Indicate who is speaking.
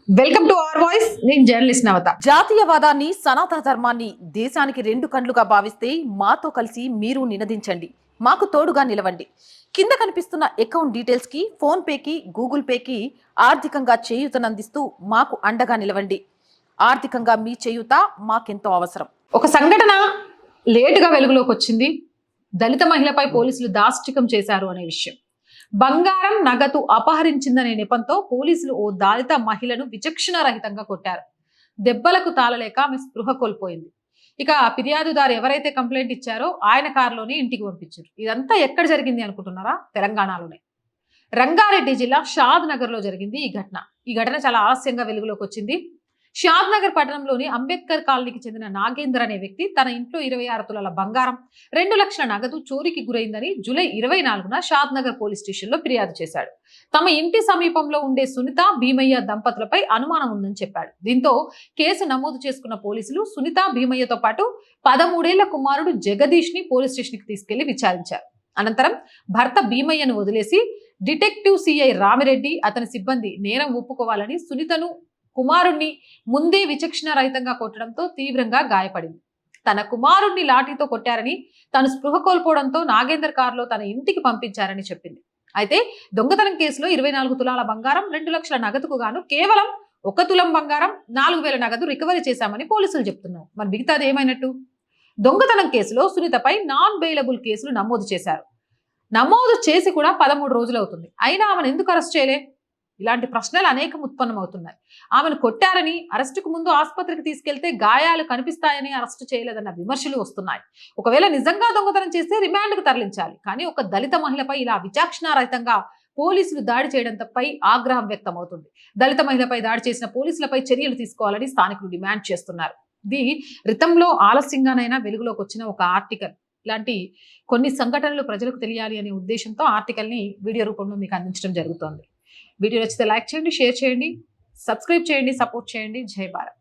Speaker 1: Welcome to our voice. నేను journalist నవత.
Speaker 2: జాతీయవాదాన్ని సనాతన ధర్మాన్ని దేశానికి రెండు కండ్లుగా భావిస్తే మాతో కలిసి మీరు నినదించండి, మాకు తోడుగా నిలవండి. కింద కనిపిస్తున్న అకౌంట్ డీటెయిల్స్ కి, ఫోన్ పేకి, గూగుల్ పేకి ఆర్థికంగా చేయూతనందిస్తూ మాకు అండగా నిలవండి. ఆర్థికంగా మీ చేయూత మాకెంతో అవసరం.
Speaker 1: ఒక సంఘటన లేటుగా వెలుగులోకి వచ్చింది. దళిత మహిళపై పోలీసులు దాష్టికం చేశారు అనే విషయం. బంగారం నగదు అపహరించిందనే నెపంతో పోలీసులు ఓ దళిత మహిళను విచక్షణ రహితంగా కొట్టారు. దెబ్బలకు తాళలేక ఆమె స్పృహ కోల్పోయింది. ఇక ఫిర్యాదుదారు ఎవరైతే కంప్లైంట్ ఇచ్చారో ఆయన కారులోనే ఇంటికి పంపించారు. ఇదంతా ఎక్కడ జరిగింది అనుకుంటున్నారా? తెలంగాణలోనే రంగారెడ్డి జిల్లా షాద్ నగర్ లో జరిగింది ఈ ఘటన చాలా ఆలస్యంగా వెలుగులోకి వచ్చింది. షాద్ నగర్ పట్టణంలోని అంబేద్కర్ కాలనీకి చెందిన నాగేందర్ అనే వ్యక్తి తన ఇంట్లో 26 తులాల బంగారం, 2 లక్షల నగదు చోరీకి గురైందని జూలై 24న షాద్ నగర్ పోలీస్ స్టేషన్ లో ఫిర్యాదు చేశాడు. తమ ఇంటి సమీపంలో ఉండే సునీత భీమయ్య దంపతులపై అనుమానం ఉందని చెప్పాడు. దీంతో కేసు నమోదు చేసుకున్న పోలీసులు సునీత భీమయ్యతో పాటు 13 ఏళ్ల కుమారుడు జగదీష్ ని పోలీస్ స్టేషన్ కి తీసుకెళ్లి విచారించారు. అనంతరం భర్త భీమయ్యను వదిలేసి డిటెక్టివ్ సిఐ రామిరెడ్డి అతని సిబ్బంది నేరం ఒప్పుకోవాలని సునీతను కుమారుణ్ణి ముందే విచక్షణ రహితంగా కొట్టడంతో తీవ్రంగా గాయపడింది. తన కుమారుణ్ణి లాఠీతో కొట్టారని, తను స్పృహ కోల్పోవడంతో నాగేందర్ కారులో తన ఇంటికి పంపించారని చెప్పింది. అయితే దొంగతనం కేసులో 24 తులాల బంగారం, 2 లక్షల నగదుకు గాను కేవలం 1 తులం బంగారం, 4,000 నగదు రికవరీ చేశామని పోలీసులు చెప్తున్నారు. మరి మిగతాది ఏమైనట్టు? దొంగతనం కేసులో సునీతపై నాన్ బెయిలబుల్ కేసులు నమోదు చేశారు. నమోదు చేసి కూడా 13 రోజులు అవుతుంది. అయినా ఆమెను ఎందుకు అరెస్ట్ చేయలే? ఇలాంటి ప్రశ్నలు అనేకం ఉత్పన్నమవుతున్నాయి. ఆమెను కొట్టారని, అరెస్టుకు ముందు ఆసుపత్రికి తీసుకెళ్తే గాయాలు కనిపిస్తాయని అరెస్టు చేయలేదన్న విమర్శలు వస్తున్నాయి. ఒకవేళ నిజంగా దొంగతనం చేస్తే రిమాండ్కు తరలించాలి. కానీ ఒక దళిత మహిళపై ఇలా విచక్షణారహితంగా పోలీసులు దాడి చేయడంపై ఆగ్రహం వ్యక్తమవుతుంది. దళిత మహిళపై దాడి చేసిన పోలీసులపై చర్యలు తీసుకోవాలని స్థానికులు డిమాండ్ చేస్తున్నారు. ఇది రితంలో ఆలస్యంగానైనా వెలుగులోకి వచ్చిన ఒక ఆర్టికల్. ఇలాంటి కొన్ని సంఘటనలు ప్రజలకు తెలియాలి అనే ఉద్దేశంతో ఆర్టికల్ని వీడియో రూపంలో మీకు అందించడం జరుగుతోంది. వీడియో నచ్చితే లైక్ చేయండి, షేర్ చేయండి, సబ్స్క్రైబ్ చేయండి, సపోర్ట్ చేయండి. జై భారత్.